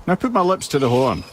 Now put my lips to the horn.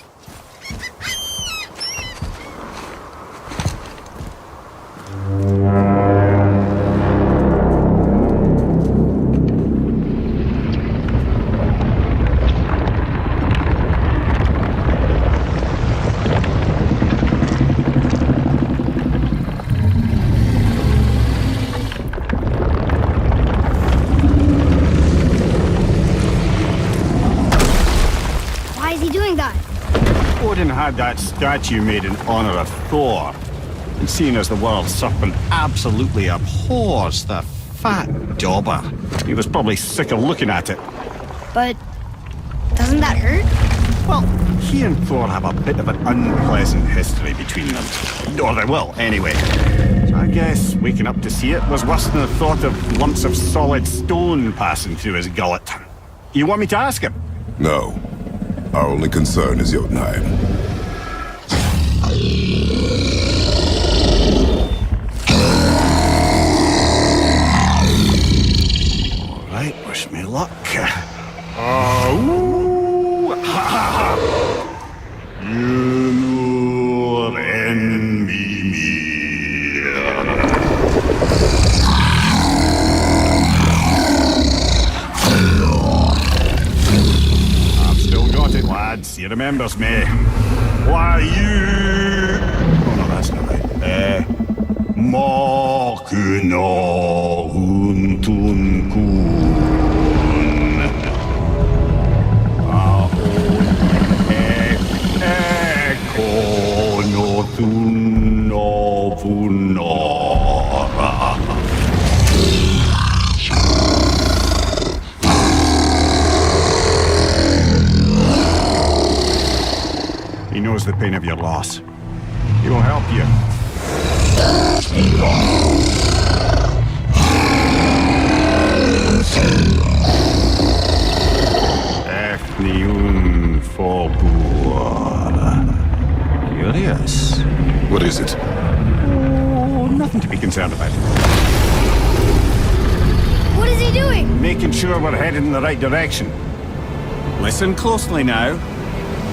Odin had that statue made in honor of Thor. And seeing as the world serpent absolutely abhors the fat dauber, he was probably sick of looking at it. But doesn't that hurt? Well, he and Thor have a bit of an unpleasant history between them. Or they will, anyway. So I guess waking up to see it was worse than the thought of lumps of solid stone passing through his gullet. You want me to ask him? No. Our only concern is Jotunheim. All right, wish me luck. Oh, ha ha ha! You envy me. I've still got it, lads. He remembers me. Why you? Oh no, that's not right. Makuna huntun kun. He knows the pain of your loss. He will help you. Efniun Fogur. Curious. What is it? Oh, nothing to be concerned about. What is he doing? Making sure we're headed in the right direction. Listen closely now.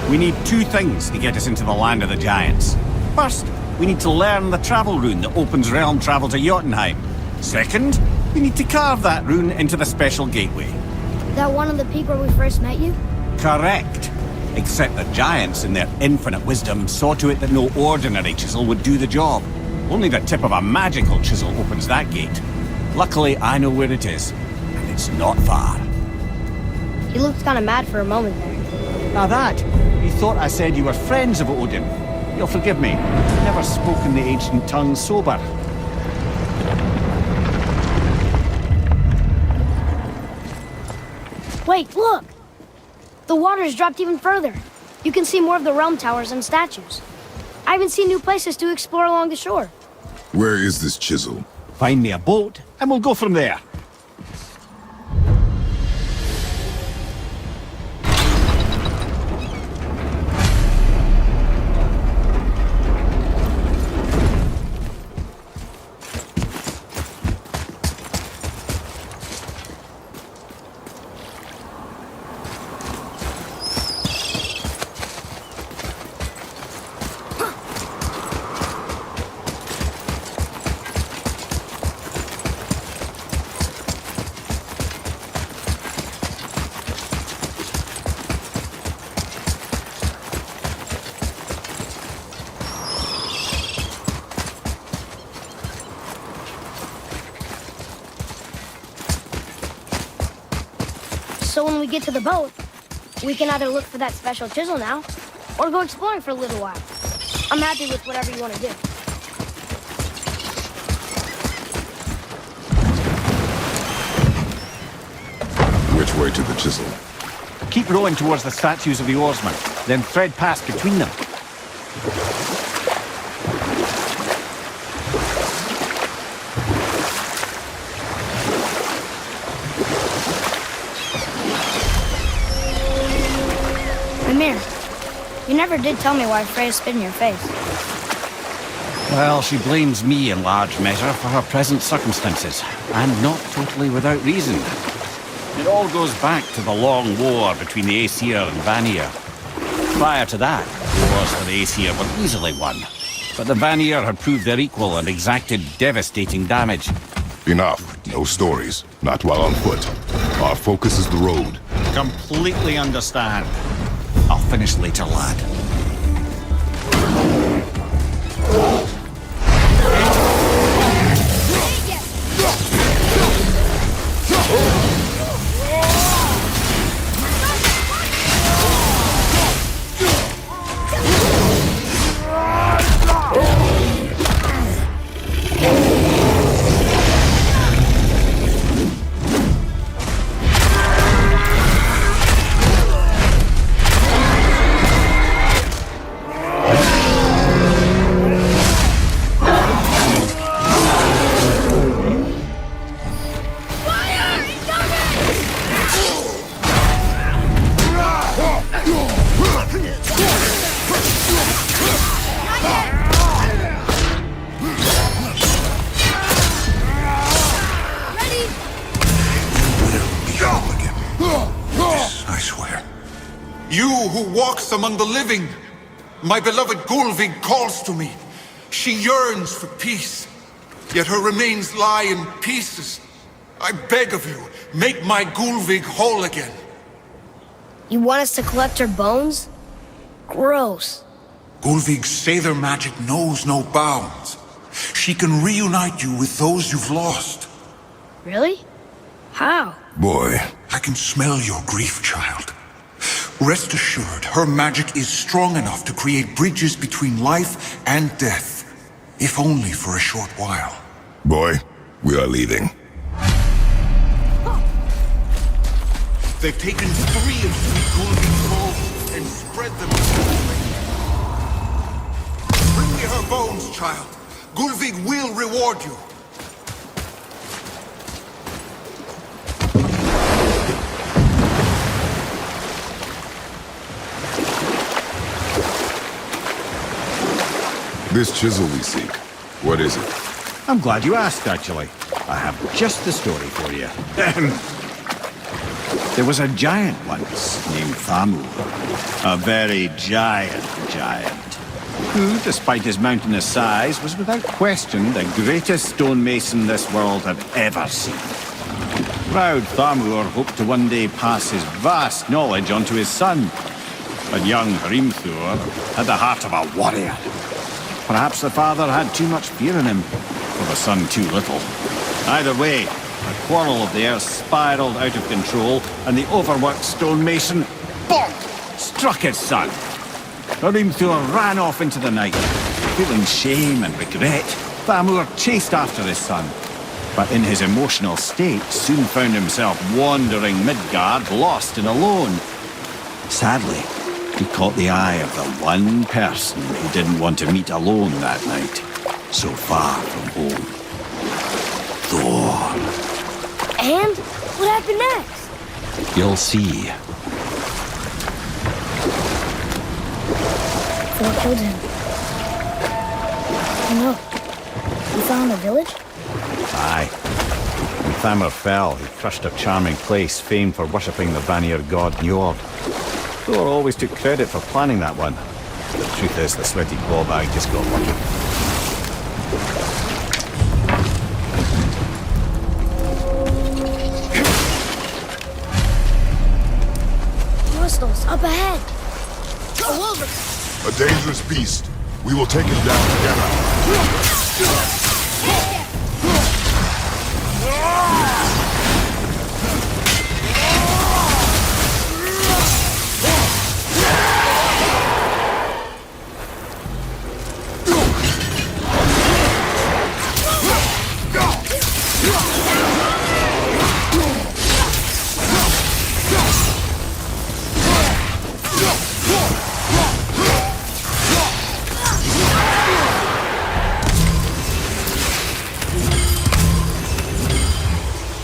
We need two things to get us into the land of the giants. First, we need to learn the travel rune that opens realm travel to Jotunheim. Second, we need to carve that rune into the special gateway. That one of the peak where we first met you? Correct. Except the giants, in their infinite wisdom, saw to it that no ordinary chisel would do the job. Only the tip of a magical chisel opens that gate. Luckily, I know where it is, and it's not far. He looked kind of mad for a moment there. Now that, you thought I said you were friends of Odin. You'll forgive me. I've never spoken the ancient tongue sober. Wait, look! The water's dropped even further. You can see more of the realm towers and statues. I even see new places to explore along the shore. Where is this chisel? Find me a boat, and we'll go from there. So when we get to the boat, we can either look for that special chisel now, or go exploring for a little while. I'm happy with whatever you want to do. Which way to the chisel? Keep rowing towards the statues of the oarsmen, then thread past between them. Mimir, you never did tell me why Freya spit in your face. Well, she blames me in large measure for her present circumstances, and not totally without reason. It all goes back to the long war between the Aesir and Vanir. Prior to that, the wars for the Aesir were easily won. But the Vanir had proved their equal and exacted devastating damage. Enough. No stories. Not while on foot. Our focus is the road. Completely understand. I'll finish later, lad. Among the living, my beloved Gulvig calls to me. She yearns for peace, yet her remains lie in pieces. I beg of you, make my Gulvig whole again. You want us to collect her bones? Gross. Gulvig's Sather magic knows no bounds. She can reunite you with those you've lost. Really? How? Boy. I can smell your grief, child. Rest assured, her magic is strong enough to create bridges between life and death, if only for a short while. Boy, we are leaving. They've taken 3 of Sweet Gulvig's bones and spread them. Bring me her bones, child. Gulvig will reward you. This chisel we seek, what is it? I'm glad you asked, actually. I have just the story for you. There was a giant once named Thamur. A very giant, who, despite his mountainous size, was without question the greatest stonemason this world had ever seen. Proud Thamur hoped to one day pass his vast knowledge on to his son. But young Hrimthur had the heart of a warrior. Perhaps the father had too much fear in him, or the son too little. Either way, the quarrel of theirs spiraled out of control, and the overworked stonemason, bonk, struck his son. Hrimthur ran off into the night. Feeling shame and regret, Thamur chased after his son. But in his emotional state, soon found himself wandering Midgard, lost and alone. Sadly, he caught the eye of the one person he didn't want to meet alone that night, so far from home. Thor. And? What happened next? You'll see. Thor killed him. Oh no. You found the village? Aye. When Thamur fell, he crushed a charming place famed for worshipping the Vanir god Njord. Thor always took credit for planning that one. The truth is, the sweaty clawbag just got lucky. Crystals, up ahead! A wolverine! A dangerous beast. We will take him down together.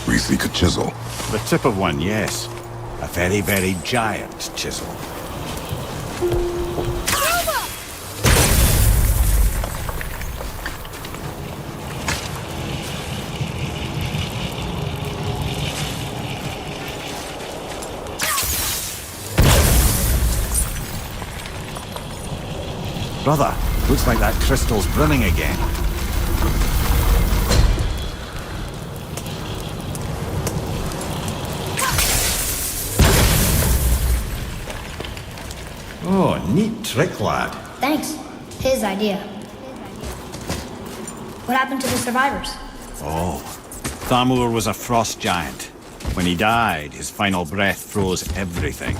We seek a chisel. The tip of one, yes. A very, very giant chisel. Brother, looks like that crystal's brimming again. Oh, neat trick, lad. Thanks. His idea. What happened to the survivors? Oh, Thamur was a frost giant. When he died, his final breath froze everything.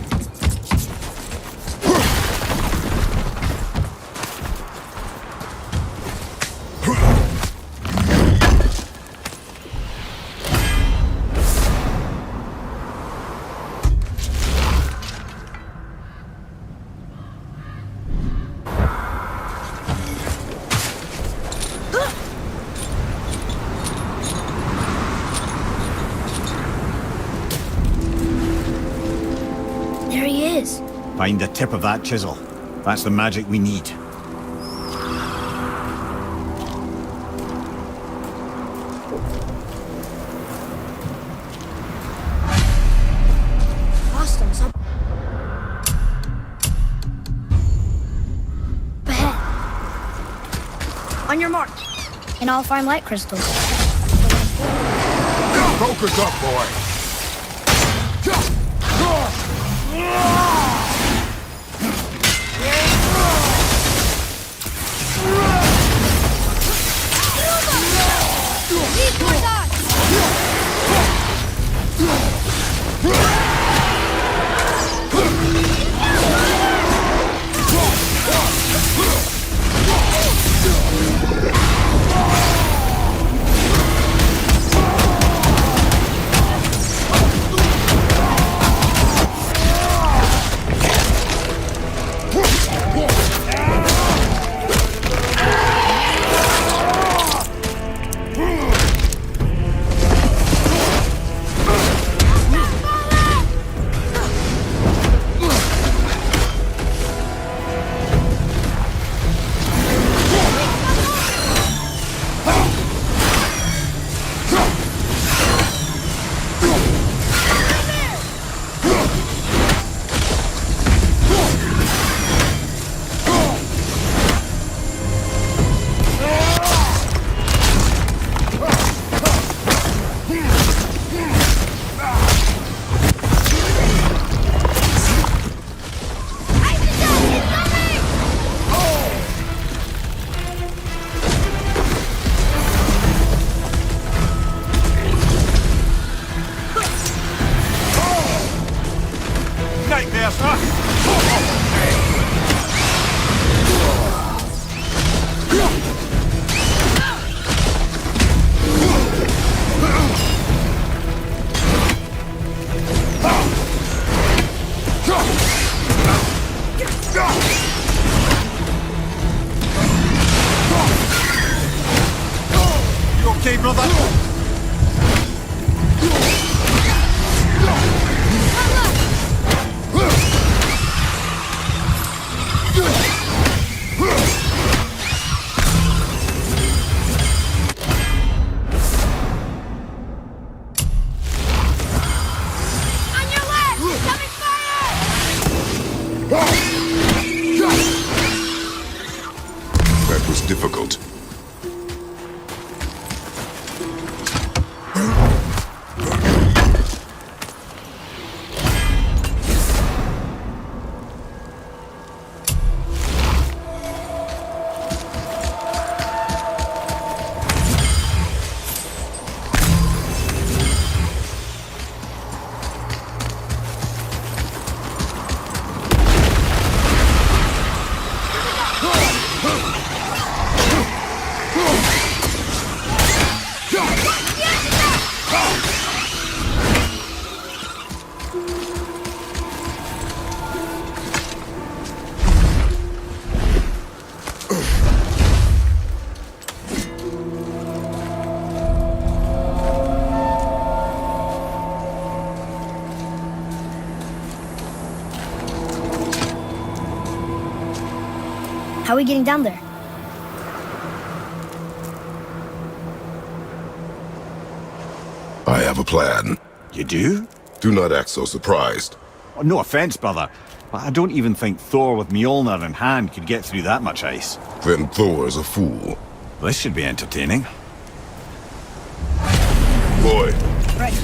There he is. Find the tip of that chisel. That's the magic we need. Lost him some. Ahead. On your mark. And I'll find light crystals. Focus up, boy. Nightmare, sir! You okay, brother? That was difficult. How are we getting down there? I have a plan. You do? Do not act so surprised. Oh, no offense, brother, But I don't even think Thor with Mjolnir in hand could get through that much ice. Then Thor is a fool. This should be entertaining. Boy, Right.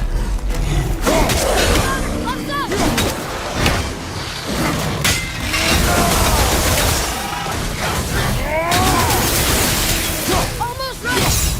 Almost right!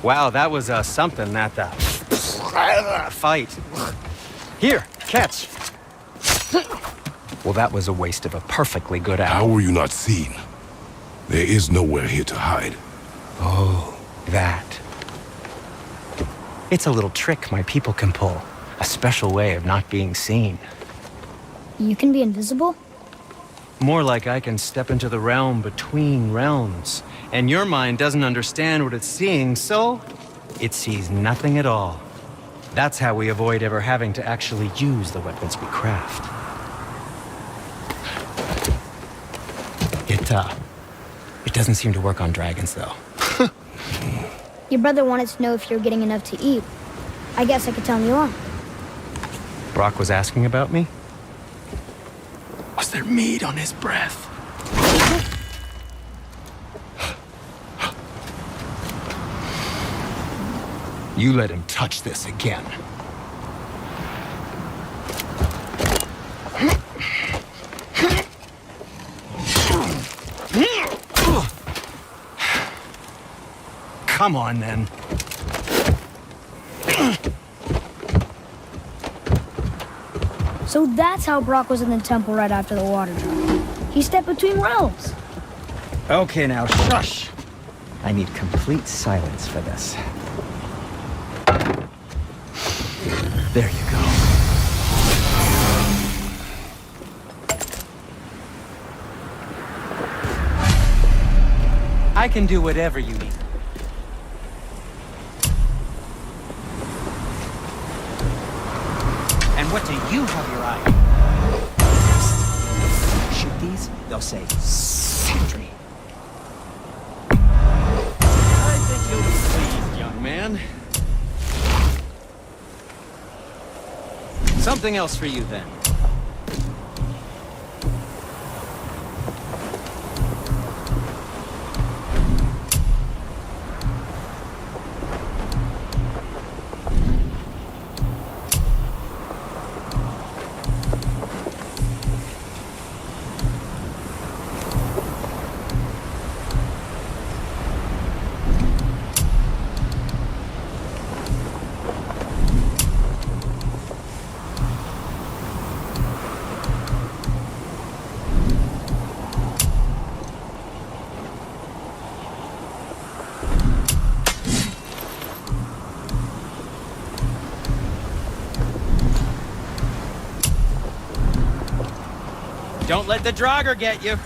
Wow, that was something, that fight. Here, catch. Well, that was a waste of a perfectly good hour. how were you not seen? There is nowhere here to hide. Oh, that. It's a little trick my people can pull. A special way of not being seen. You can be invisible? More like I can step into the realm between realms. And your mind doesn't understand what it's seeing, so it sees nothing at all. That's how we avoid ever having to actually use the weapons we craft. It doesn't seem to work on dragons, though. Your brother wanted to know if you're getting enough to eat. I guess I could tell him you are. Brock was asking about me? Was there meat on his breath? You let him touch this again. Come on, then. So that's how Brock was in the temple right after the water drop. He stepped between realms. Okay, now shush. I need complete silence for this. There you go. I can do whatever you need. And what do you have your eye on? Shoot these, they'll say sentry. I think you'll be pleased, young man. Something else for you, then. Don't let the Draugr get you.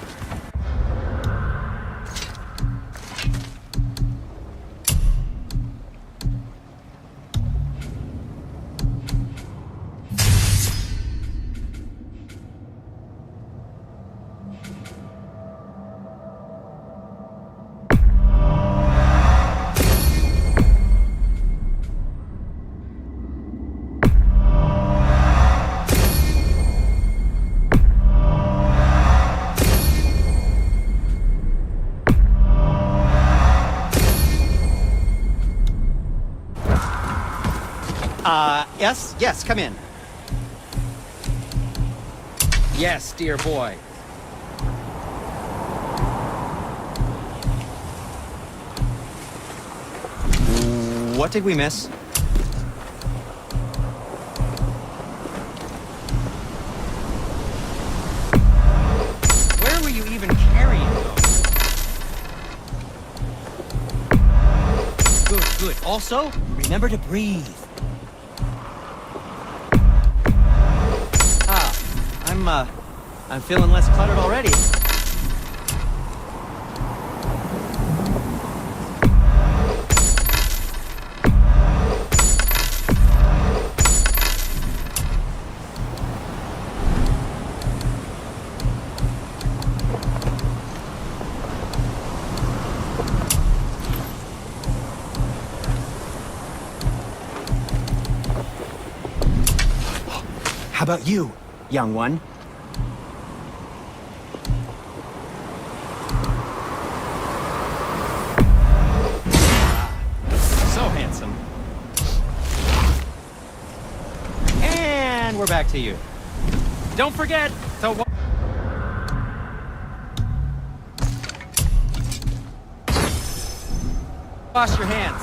Yes, come in. Yes, dear boy. What did we miss? Where were you even carrying those? Good, good. Also, remember to breathe. I'm feeling less cluttered already. How about you, young one? We're back to you. Don't forget to wash your hands.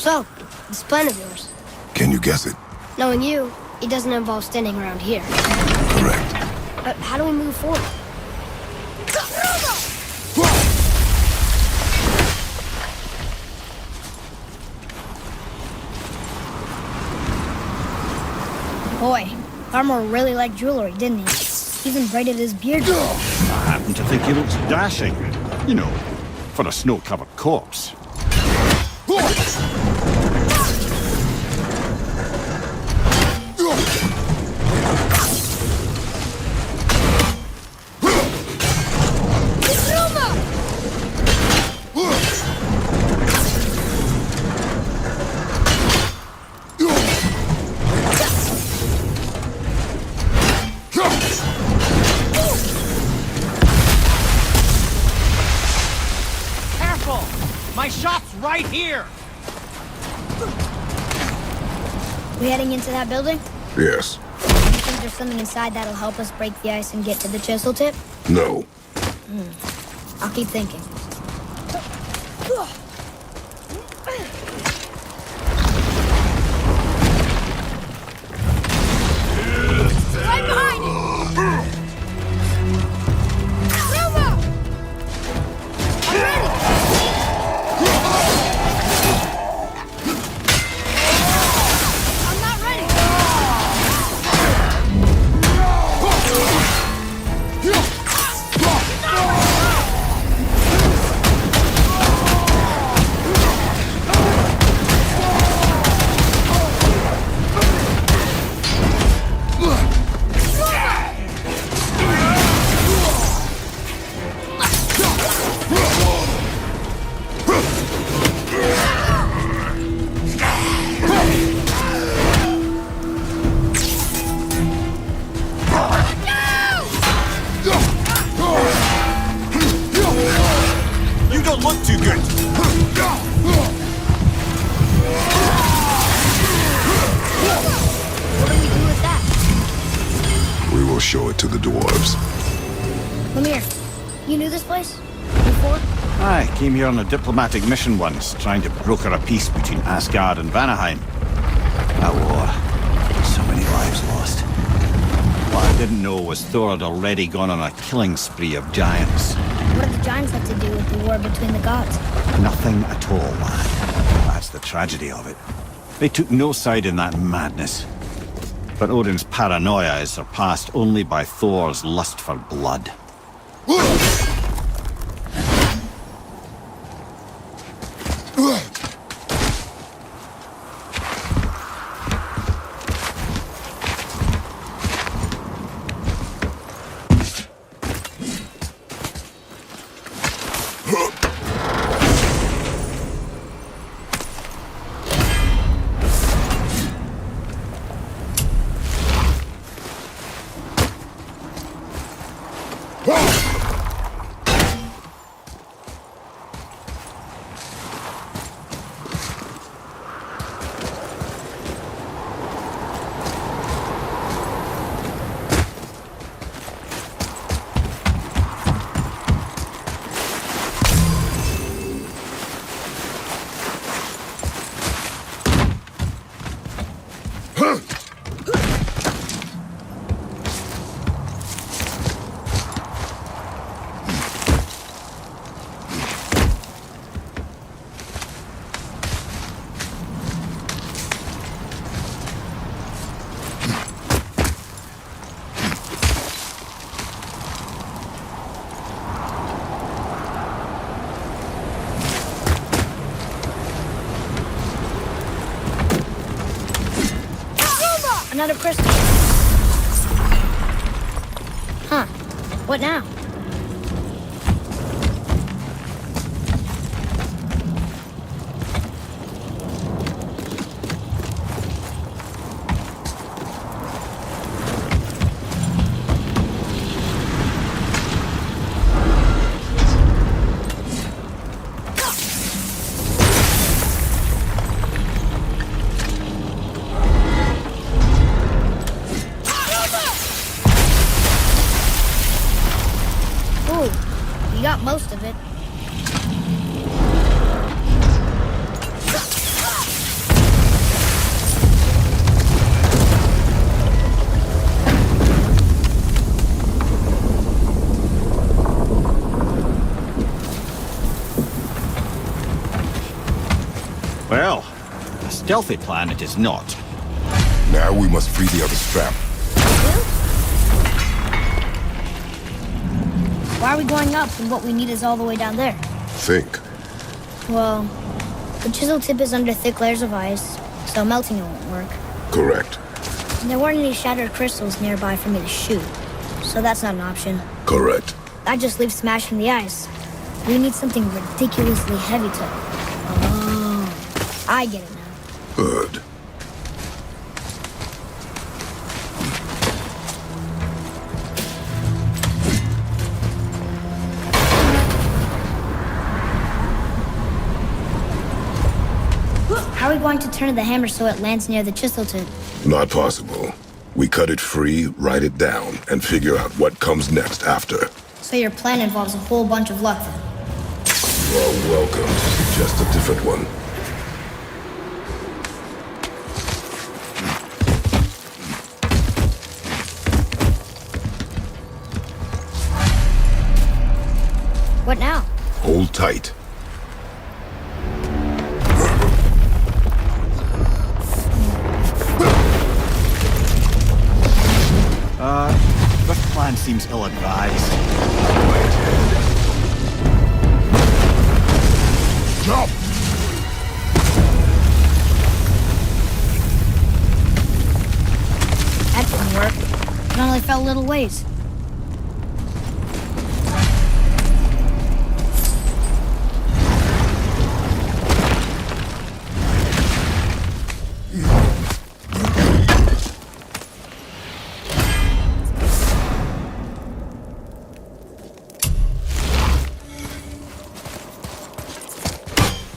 So, this plan of yours. Can you guess it? Knowing you, it doesn't involve standing around here. Correct. But how do we move forward? Boy, Armor really liked jewelry, didn't he? Even braided his beard. I happen to think he looks dashing. You know, for a snow-covered corpse. My shop's right here! We heading into that building? Yes. You think there's something inside that'll help us break the ice and get to the chisel tip? No. I'll keep thinking. Right behind you! Ruma! I'm ready! I'm not ready! You don't look too good. What do we do with that? We will show it to the dwarves. Lemire, you knew this place? Before? I came here on a diplomatic mission once, trying to broker a peace between Asgard and Vanaheim. A war. So many lives lost. What I didn't know was Thor had already gone on a killing spree of giants. What do the giants have to do with the war between the gods? Nothing at all, lad. That's the tragedy of it. They took no side in that madness. But Odin's paranoia is surpassed only by Thor's lust for blood. Another crystal. Huh. What now? Ooh, you got most of it. Well, a stealthy plan it is not. Now we must free the other strap. Why are we going up when what we need is all the way down there? Think. Well, the chisel tip is under thick layers of ice, so melting it won't work. Correct. And there weren't any shattered crystals nearby for me to shoot, so that's not an option. Correct. That just leaves smashing the ice. We need something ridiculously heavy to... Oh, I get it now. Good. How are we going to turn the hammer so it lands near the chisel tip? Not possible. We cut it free, write it down, and figure out what comes next after. So your plan involves a whole bunch of luck then? You are welcome to suggest a different one. What now? Hold tight. This plan seems ill-advised. Jump! That didn't work. It only fell a little ways.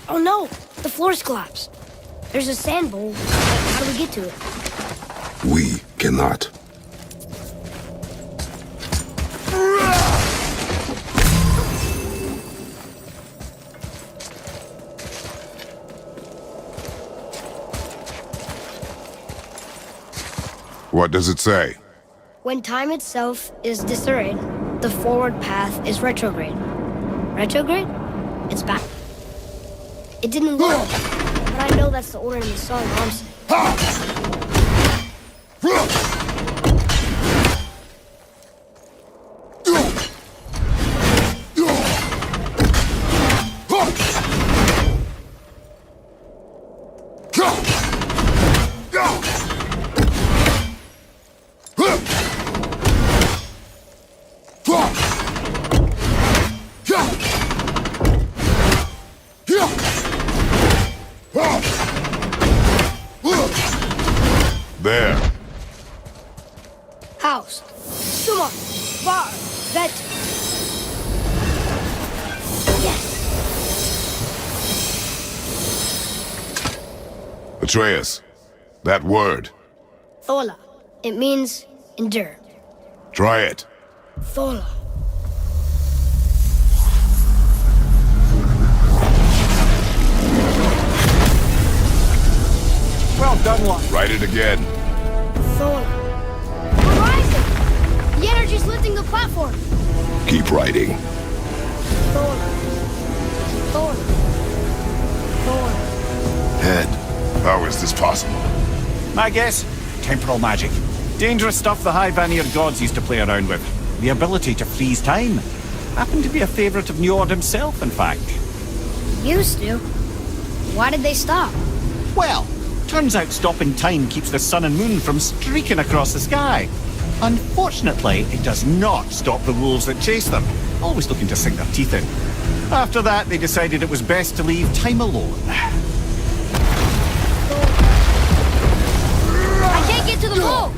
Oh no! The floor's collapsed. There's a sand bowl. How do we get to it? We cannot. What does it say? When time itself is disarrayed, the forward path is retrograde. Retrograde? It's back. It didn't look, but I know that's the order in the song, honestly. Suma! Var! Vet! Yes! Atreus, that word. Thola. It means endure. Try it. Thola. Well done, lad. Write it again. Thola. We're rising! The energy's lifting the platform! Keep writing. Thola. Thola. Thola. Head, how is this possible? My guess? Temporal magic. Dangerous stuff the High Vanir gods used to play around with. The ability to freeze time. Happened to be a favorite of Njord himself, in fact. Used to. Why did they stop? Well, turns out stopping time keeps the sun and moon from streaking across the sky. Unfortunately, it does not stop the wolves that chase them, always looking to sink their teeth in. After that, they decided it was best to leave time alone. I can't get to the boat!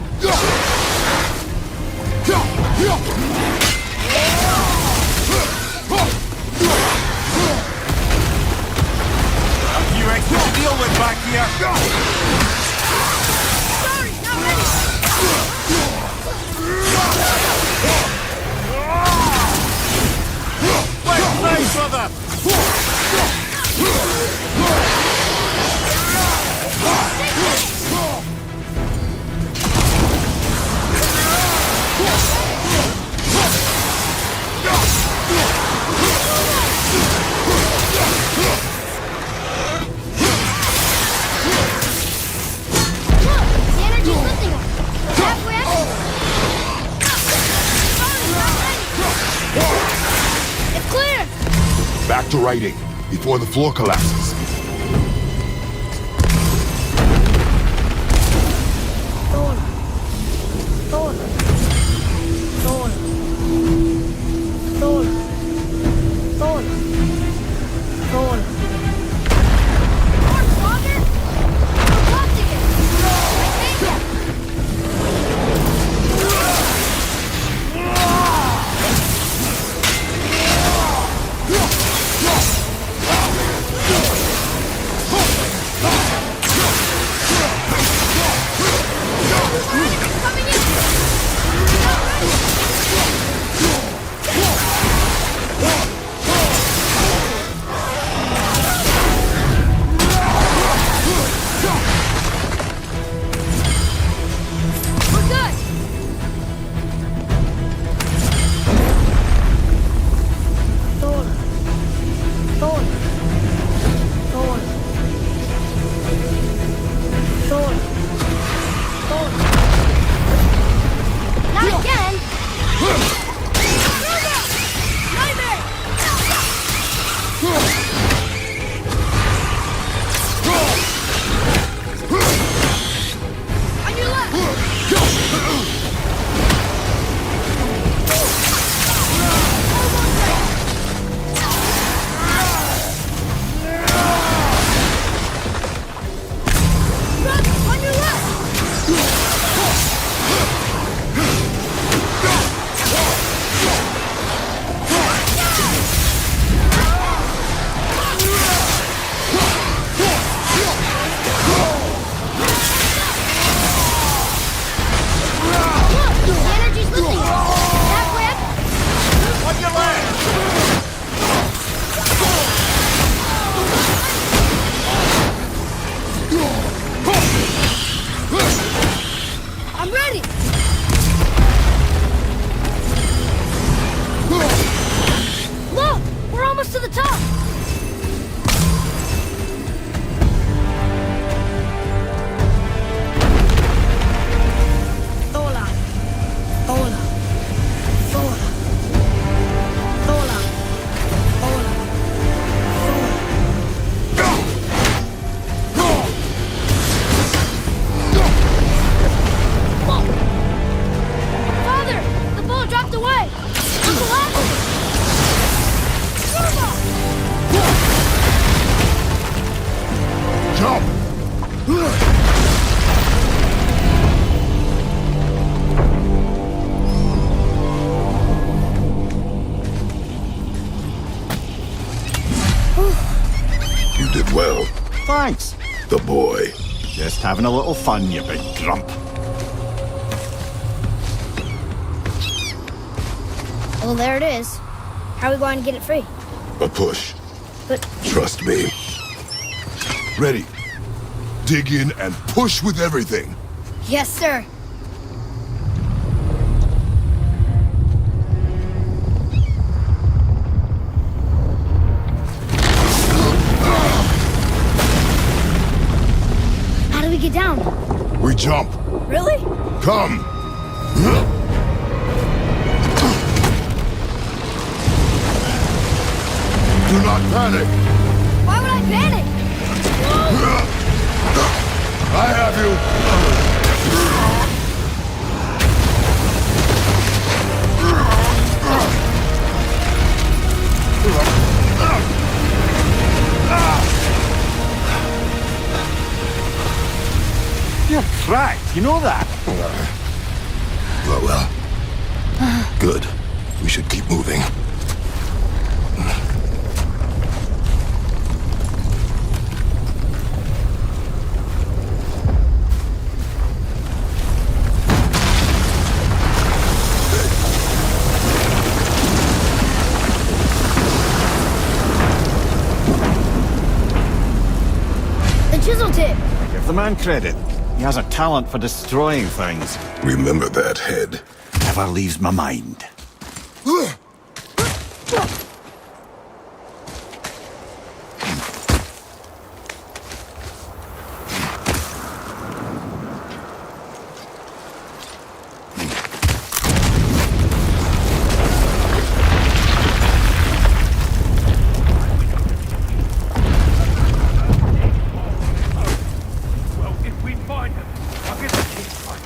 A few extra to deal with back here. Sorry, not ready. Let's play, brother! Look! The energy's lifting us! Halfway up! Sorry, not ready. It's clear! Back to writing, before the floor collapses. Thola. Thola. Thola. Thola. Thola. Thola. More father? We're blocking it. I take it. Coming in. Not ready. We're good. Thola. Thola. Thola. Thola. Thola. Not again! Nightmare. On your left. Run, on your left. Look! The energy's lifting us! Halfway up! On your left! I'm ready. Look! We're almost to the top! Thola. Thola. Thola. Thola. Thola. Father! The ball dropped away! I'm collapsing! Jump! Thanks. The boy. Just having a little fun, you big grump. Well, there it is. How are we going to get it free? A push. But Trust me. Ready. Dig in and push with everything. yes, sir. How do we get down? We jump. Really? Come. Do not panic. Why would I panic? I have you. You're cracked, you know that? Well. Good. We should keep moving. The chisel tip. Give the man credit. He has a talent for destroying things. Remember that head. Never leaves my mind. Well, if we find them, I'll get the kids fight.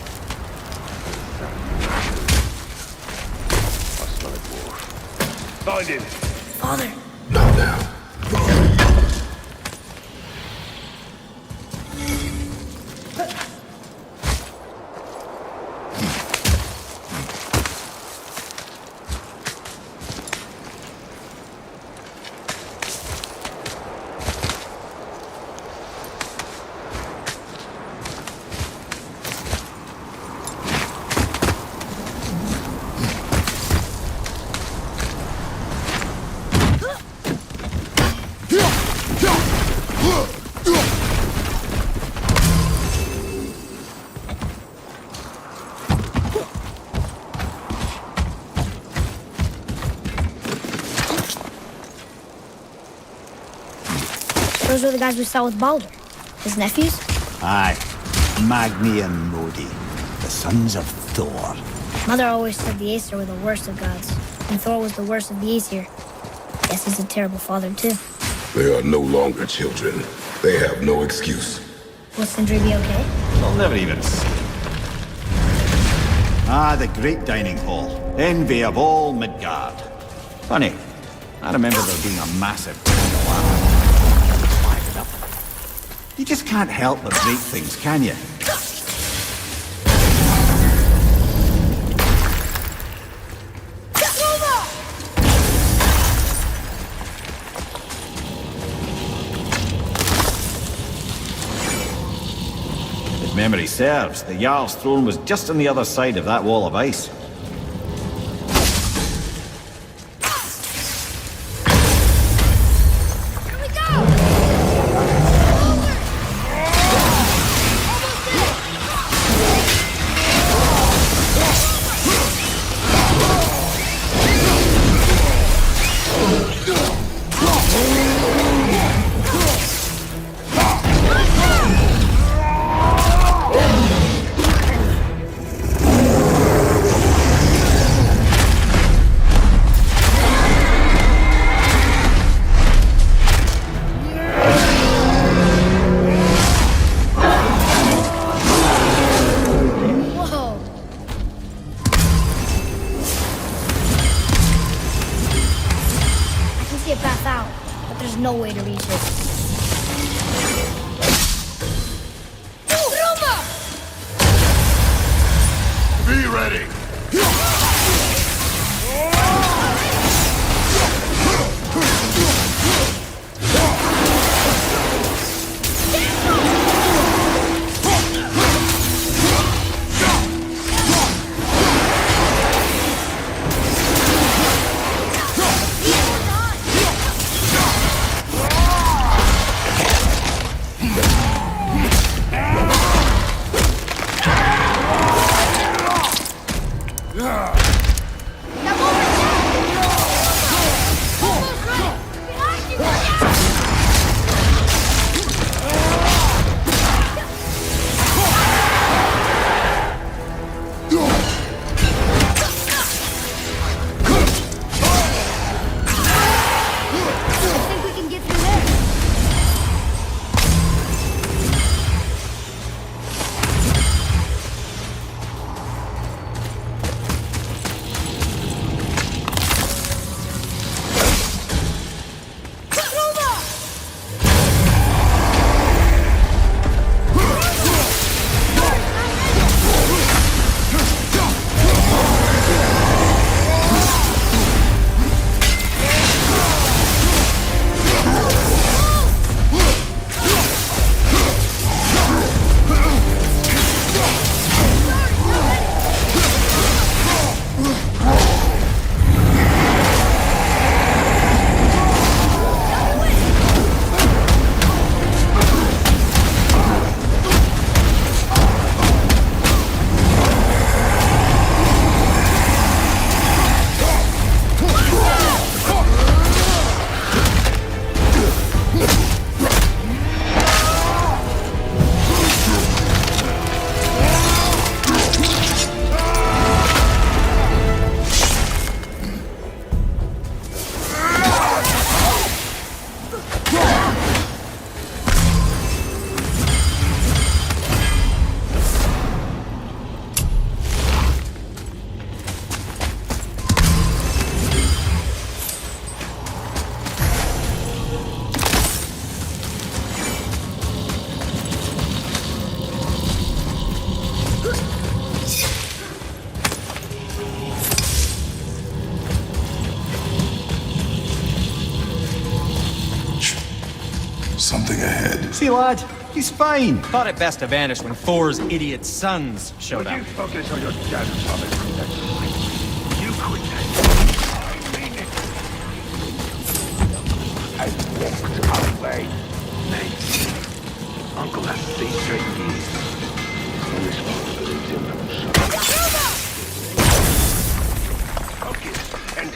I smell it, Wolf. Find him. Father. Not now. Those were the guys we saw with Baldur. His nephews? Aye. Magni and Modi, the sons of Thor. Mother always said the Aesir were the worst of gods, and Thor was the worst of the Aesir. Guess he's a terrible father, too. They are no longer children. They have no excuse. Will Sindri be okay? They'll never even see. Ah, the great dining hall. Envy of all Midgard. Funny, I remember there being a massive candle. You just can't help but break things, can you? If memory serves, the Jarl's throne was just on the other side of that wall of ice. Here we go! Over! Whoa! I can see a path out, but there's no way to reach it. Roma! Be ready. Something ahead. See, lad, he's fine. Thought it best to vanish when Thor's idiot sons showed Would up. you focus on your dad's promise? You quit that. I mean it. I walked away. Mate, Uncle has seen straight years. No responsibility in them. Focus and...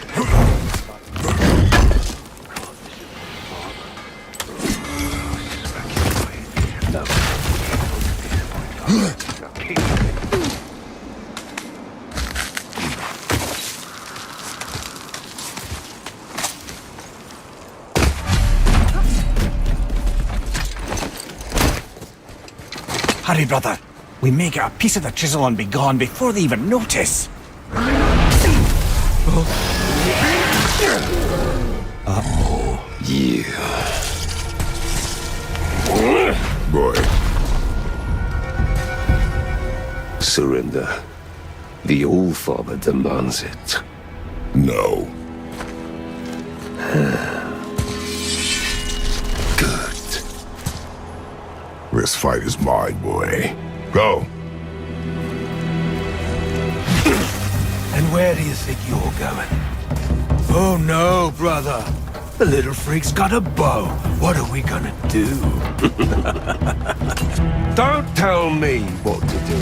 Hurry, brother. We may get a piece of the chisel and be gone before they even notice. Yeah. Boy. Surrender. The All-Father demands it. No. Good. This fight is mine, boy. Go. And where do you think you're going? Oh no, brother. The little freak's got a bow. What are we gonna do? Don't tell me what to do.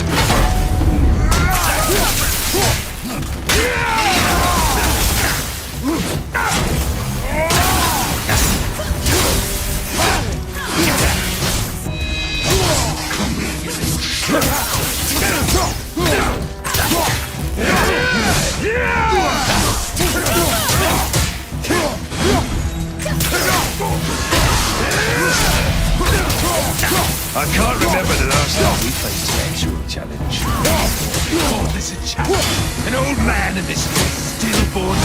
I can't remember the last time we faced an actual challenge. We called this a challenge. An old man and this stillborn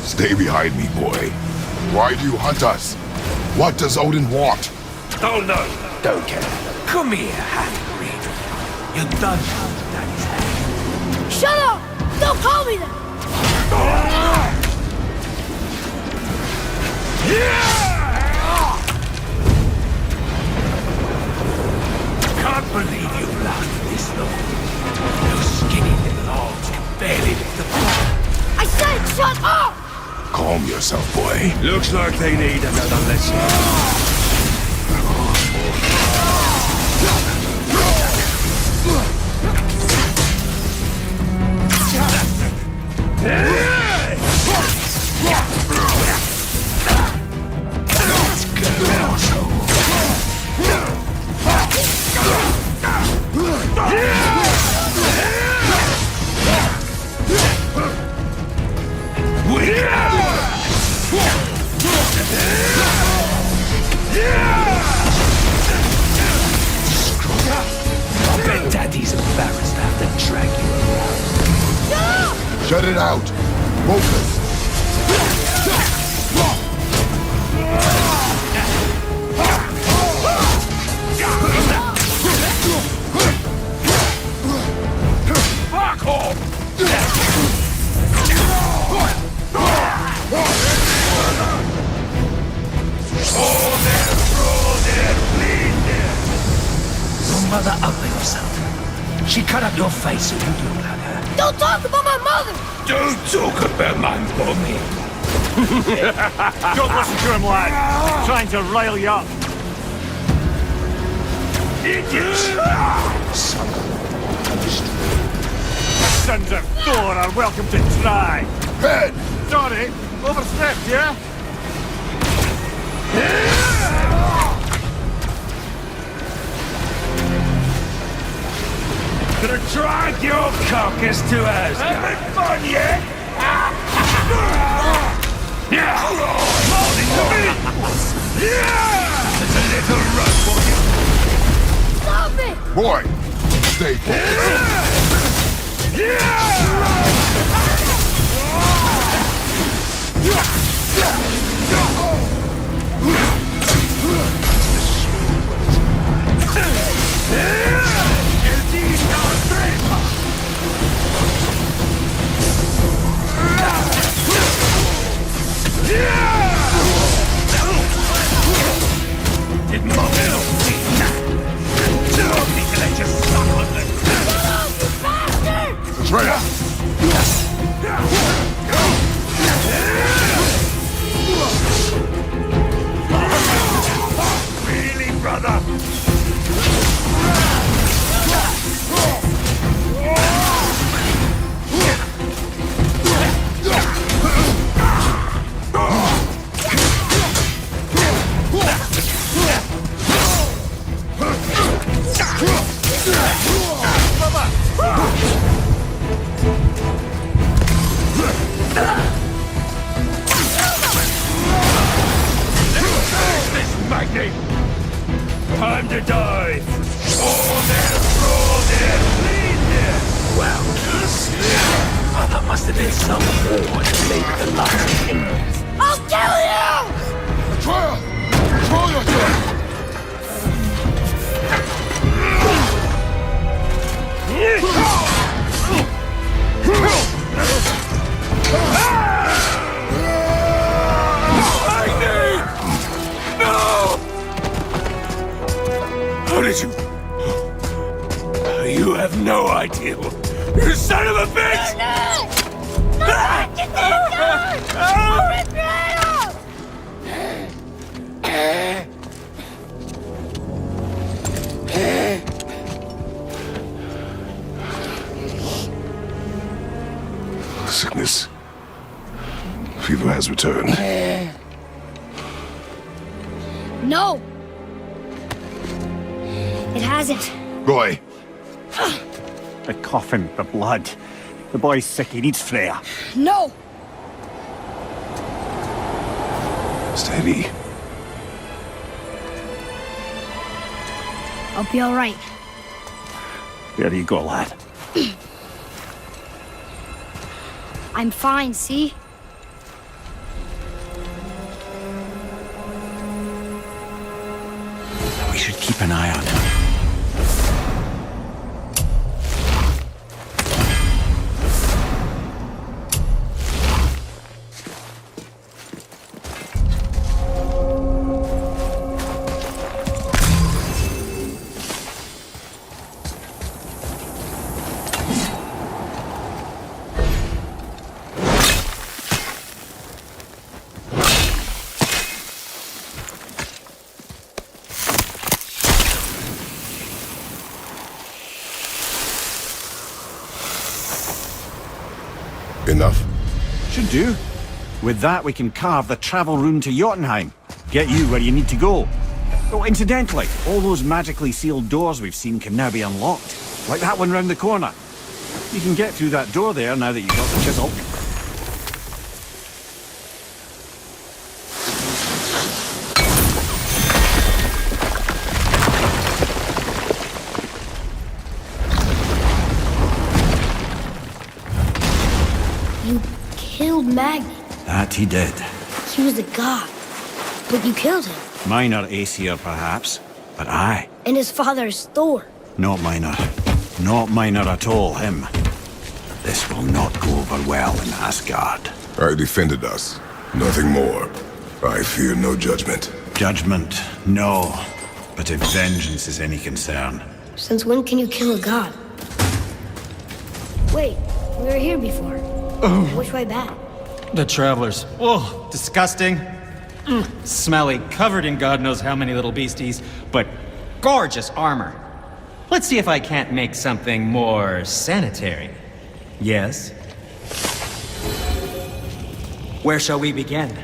Stay behind me, boy. Why do you hunt us? What does Odin want? Oh no, don't care. Come here, half-breed. You're done now, Daddy's hand. Shut up! Don't call me that! Can't believe you've lasted this long. Those skinny little arms can barely lift the blood. I said shut up! Calm yourself, boy. Looks like they need another lesson. I bet Daddy's embarrassed to have to drag you around. Shut it out. Focus. Fuck off! Your mother ugly herself. She cut up your face so you look like her. Don't talk about my mother! Don't talk about my mommy. Don't listen to him, lad. Trying to rile you up. Idiots! Sons of Thor are welcome to try. Head! Sorry, overstepped, yeah? Gonna drag your carcass to Asgard. Having fun yet? It's a little rough for Stop it! Boy, stay Traitor! really, brother? Time to die! Well, there must have been some war that laid the last embers. I'll kill you! Betrayer! Control yourself! How did you? You have no idea. You son of a bitch! No! Get this gun! I'll rip your head off! Sickness. Fever has returned. No! It hasn't. Roy, The coffin, the blood. The boy's sick, he needs Freya. No! steady. I'll be all right. There you go, lad. I'm fine, see? We should keep an eye on him. Enough? Should do. With that, we can carve the travel rune to Jotunheim. Get you where you need to go. Oh, incidentally, all those magically sealed doors we've seen can now be unlocked. Like that one round the corner. You can get through that door there now that you've got the chisel. You killed Magni. That he did. He was a god. But you killed him. Minor Aesir, perhaps. But I. And his father is Thor. Not minor. Not minor at all, him. This will not go over well in Asgard. I defended us. Nothing more. I fear no judgment. Judgment, no. But if vengeance is any concern. Since when can you kill a god? Wait, we were here before. Which way back? The travelers. Oh, disgusting. Smelly, covered in God knows how many little beasties, but gorgeous armor. Let's see if I can't make something more sanitary. Yes? Where shall we begin?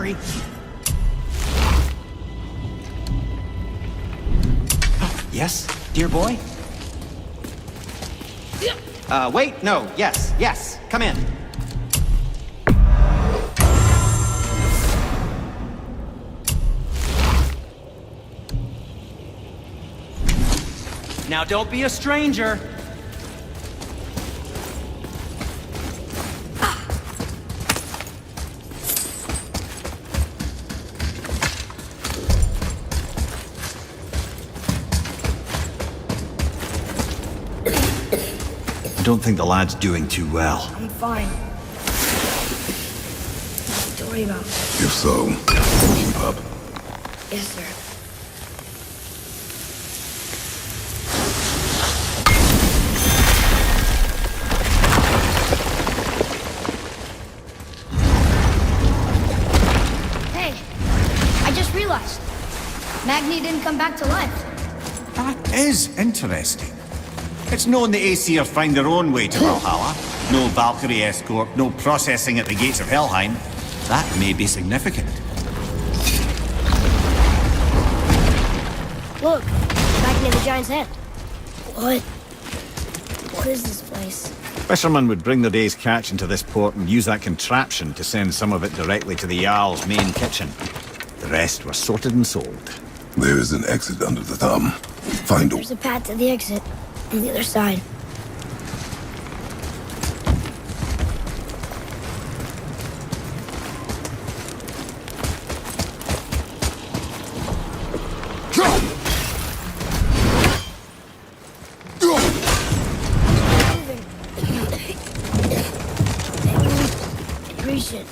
hurry. Yes, dear boy? Wait, no, yes, come in. Now don't be a stranger. I don't think the lad's doing too well. I'm fine. Nothing to worry about. If so, keep up. Yes, sir. Hey, I just realized. Magni didn't come back to life. That is interesting. It's known the Aesir find their own way to Valhalla. No Valkyrie escort, no processing at the gates of Helheim. That may be significant. Look, back near the giant's hand. What? What is this place? Fishermen would bring their day's catch into this port and use that contraption to send some of it directly to the Jarl's main kitchen. The rest were sorted and sold. There is an exit under the thumb. Find a... There's a path to the exit on the other side. Reach it.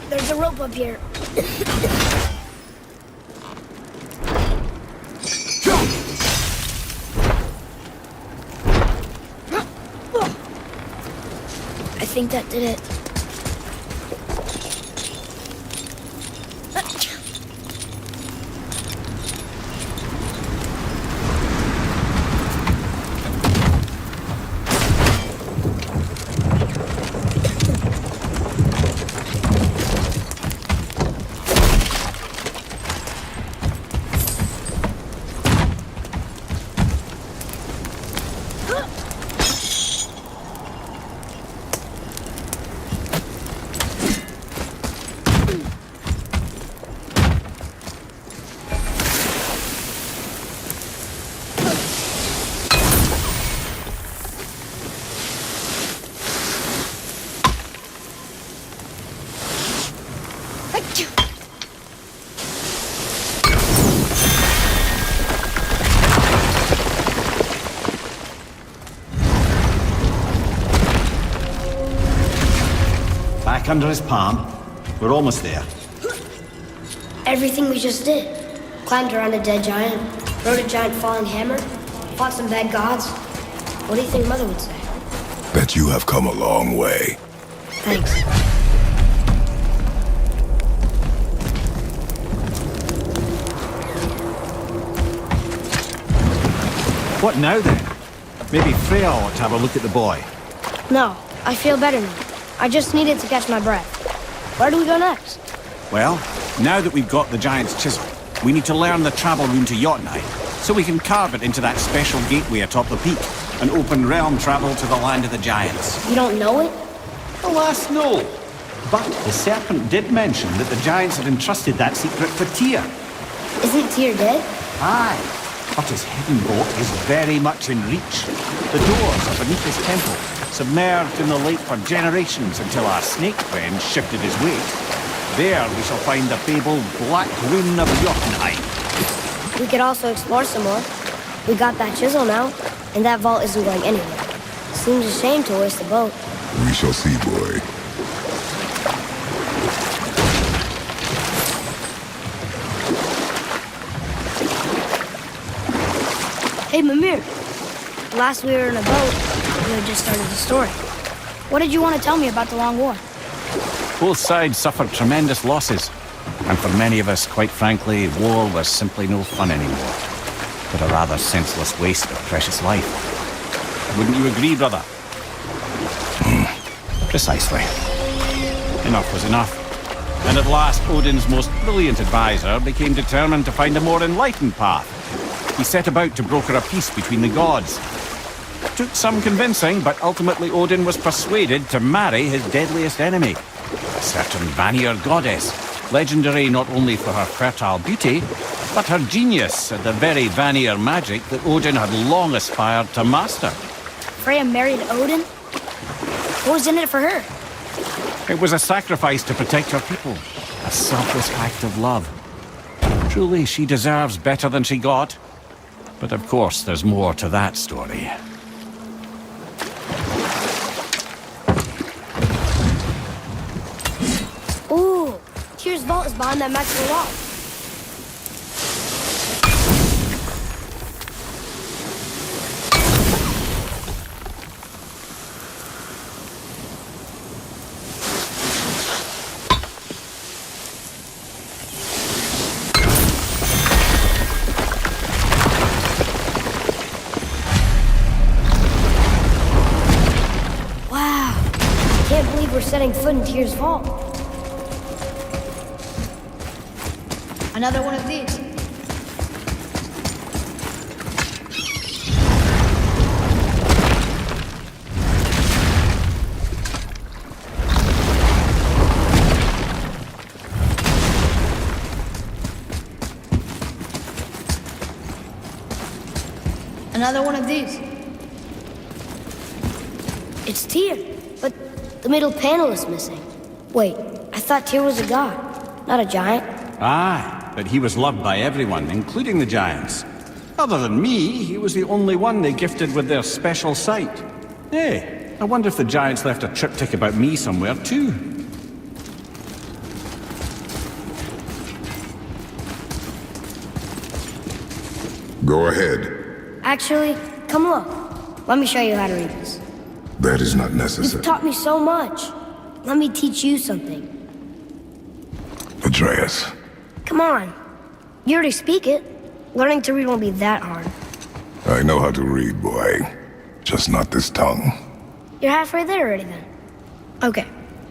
There's a rope up here. I think that did it. Back under his palm. We're almost there. Everything we just did. Climbed around a dead giant, rode a giant falling hammer, fought some bad gods. What do you think Mother would say? Bet you have come a long way. Thanks. What now then? Maybe Freya ought to have a look at the boy. No, I feel better now. I just needed to catch my breath. Where do we go next? Well, now that we've got the giant's chisel, we need to learn the travel rune to Jotunheim, so we can carve it into that special gateway atop the peak, and open realm travel to the land of the giants. You don't know it? Alas, no. But the serpent did mention that the giants had entrusted that secret to Tyr. Isn't Tyr dead? Aye, but his hidden boat is very much in reach. The doors are beneath his temple, submerged in the lake for generations until our snake friend shifted his weight. There we shall find the fabled Black Rune of Jotunheim. We could also explore some more. We got that chisel now, and that vault isn't going anywhere. Seems a shame to waste the boat. We shall see, boy. Hey, Mimir. Last we were in a boat, we had just started the story. What did you want to tell me about the Long War? Both sides suffered tremendous losses. And for many of us, quite frankly, war was simply no fun anymore. But a rather senseless waste of precious life. Wouldn't you agree, brother? Precisely. Enough was enough. And at last, Odin's most brilliant advisor became determined to find a more enlightened path. He set about to broker a peace between the gods. Took some convincing, but ultimately Odin was persuaded to marry his deadliest enemy, a certain Vanir goddess, legendary not only for her fertile beauty, but her genius at the very Vanir magic that Odin had long aspired to master. Freya married Odin? What was in it for her? It was a sacrifice to protect her people, a selfless act of love. Truly, she deserves better than she got. But of course, there's more to that story. Ooh, Tyr's vault is behind that massive wall. We're setting foot in Tyr's vault. Another one of these. Another one of these. It's Tyr, but the middle panel is missing. Wait, I thought Tyr was a god, not a giant. Aye, but he was loved by everyone, including the giants. Other than me, he was the only one they gifted with their special sight. Hey, I wonder if the giants left a triptych about me somewhere too. Go ahead. Actually, come look. Let me show you how to read this. That is not necessary. You've taught me so much. Let me teach you something. Atreus. Come on. You already speak it. Learning to read won't be that hard. I know how to read, boy. Just not this tongue. You're halfway there already then. Okay,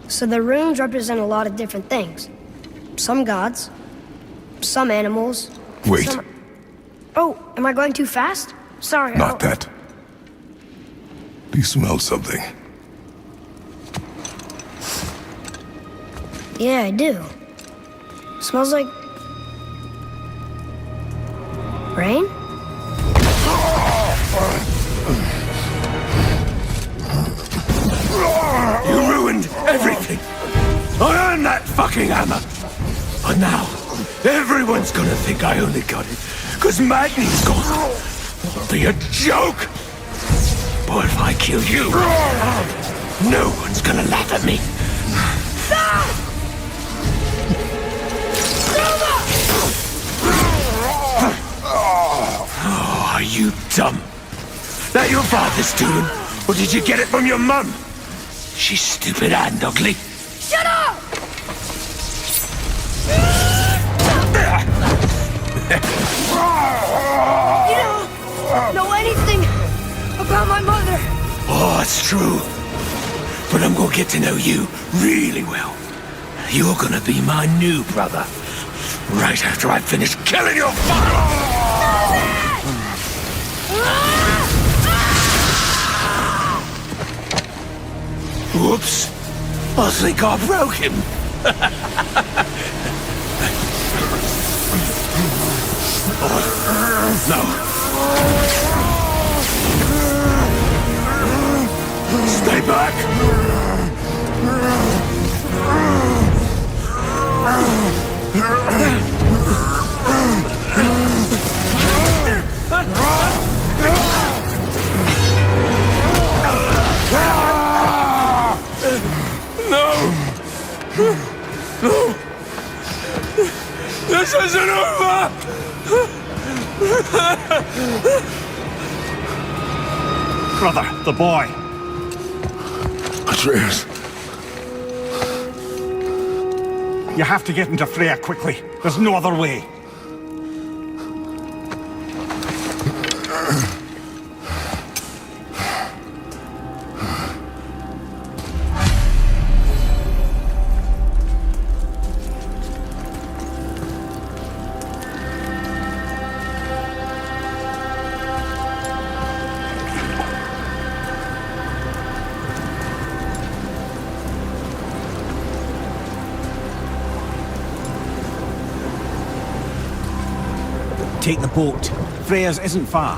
so the runes represent a lot of different things. Some gods, some animals. Wait. Some... Oh, am I going too fast? Sorry. Not that. Do you smell something? Yeah, I do. Smells like... rain? You ruined everything! I earned that fucking hammer! But now, everyone's gonna think I only got it because Magni's gone. It'll be a joke! But if I kill you, no one's gonna laugh at me. Oh, are you dumb? That your father's doing? Or did you get it from your mum? She's stupid and ugly. Shut up! You don't know anything about my mother. Oh, it's true. But I'm gonna get to know you really well. You're gonna be my new brother. Right after I finish killing your father! Whoops. I think I broke him. No. Stay back. This isn't over! Brother, the boy. Atreus. You have to get into Freya quickly. There's no other way. Take the boat. Freya's isn't far.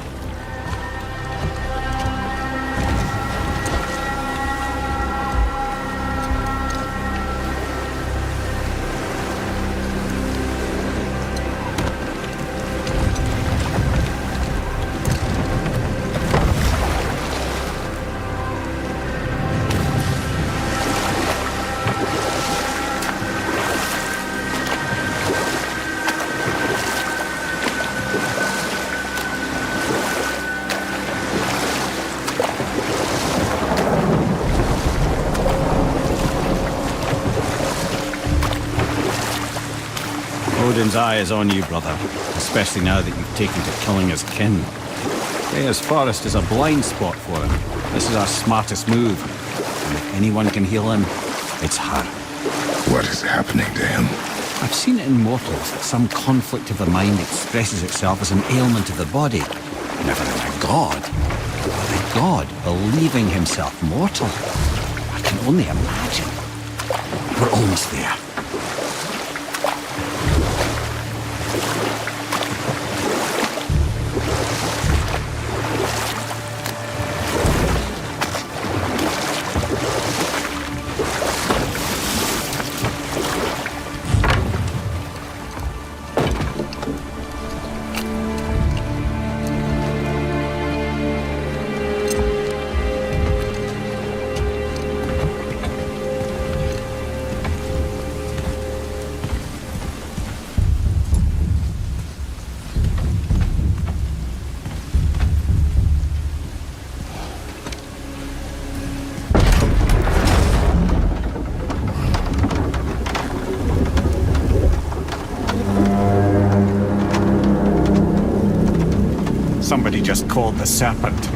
Odin's eye is on you, brother, especially now that you've taken to killing his kin. Freya's forest is a blind spot for him. This is our smartest move. And if anyone can heal him, it's her. What is happening to him? I've seen it in mortals that some conflict of the mind expresses itself as an ailment of the body. Never in a god. But a god believing himself mortal. I can only imagine. We're almost there. Somebody just called the serpent.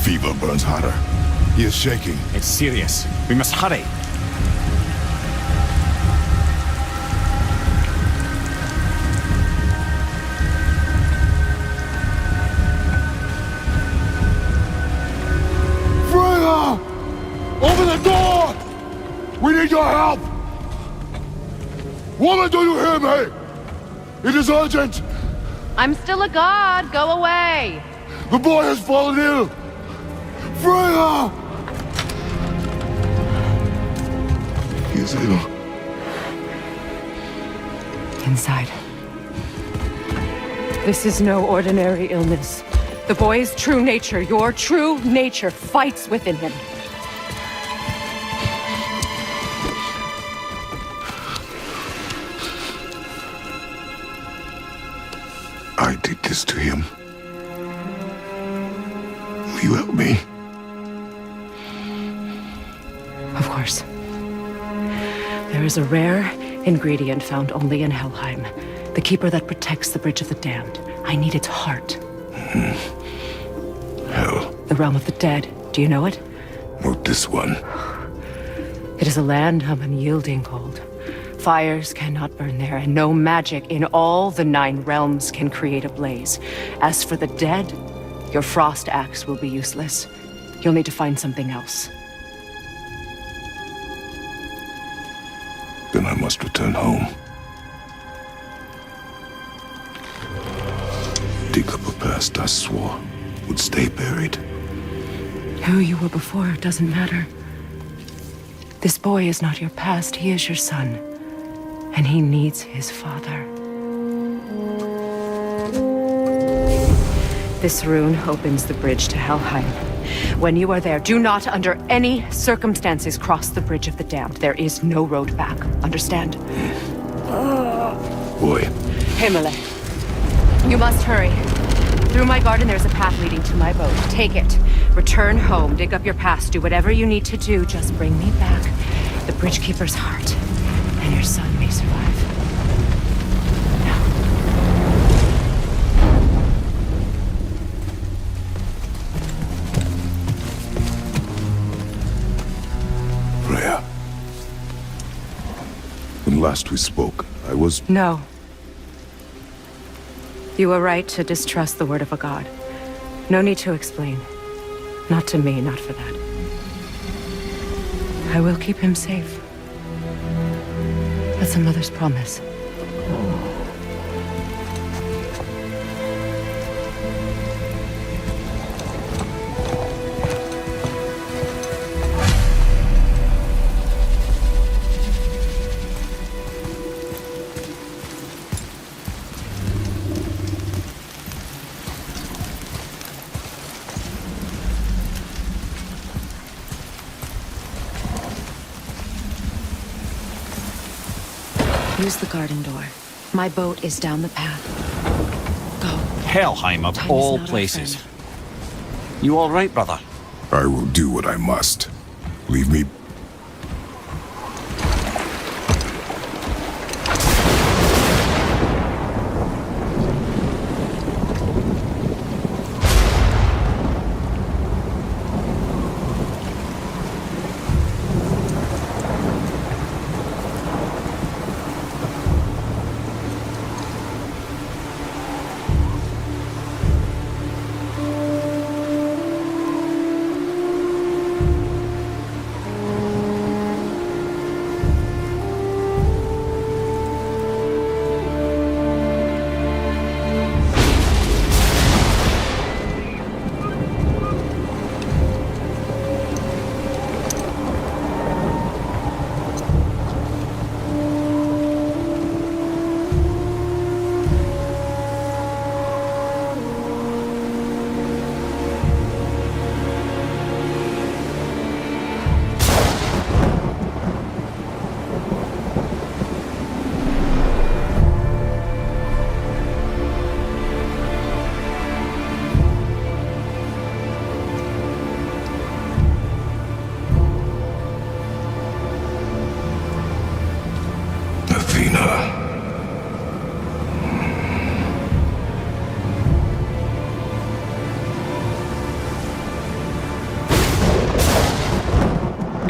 Fever burns hotter. He is shaking. It's serious. We must hurry. Freya! Open the door! We need your help! Woman, do you hear me? It is urgent! I'm still a god. Go away. The boy has fallen ill! Freya! He is ill. Inside. This is no ordinary illness. The boy's true nature, your true nature, fights within him. I did this to him. Will you help me? Of course. There is a rare ingredient found only in Helheim. The keeper that protects the Bridge of the Damned. I need its heart. Hell. The realm of the dead. Do you know it? Not this one. It is a land of unyielding cold. Fires cannot burn there, and no magic in all the 9 realms can create a blaze. As for the dead, your frost axe will be useless. You'll need to find something else. Then I must return home. Dig up a past I swore would stay buried. Who you were before doesn't matter. This boy is not your past, he is your son. And he needs his father. This rune opens the bridge to Helheim. When you are there, do not under any circumstances cross the bridge of the damned. There is no road back. Understand? Boy, Himmele, you must hurry. Through my garden, there's a path leading to my boat. Take it. Return home, dig up your past, do whatever you need to do. Just bring me back the Bridgekeeper's heart, and your son may survive. Now. Freya. When last we spoke, I was... No. You were right to distrust the word of a god. No need to explain. Not to me, not for that. I will keep him safe. That's a mother's promise. Use the garden door. My boat is down the path. Go. Helheim of Time is all not our places. friend. You all right, brother? I will do what I must. Leave me...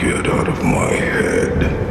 Get out of my head.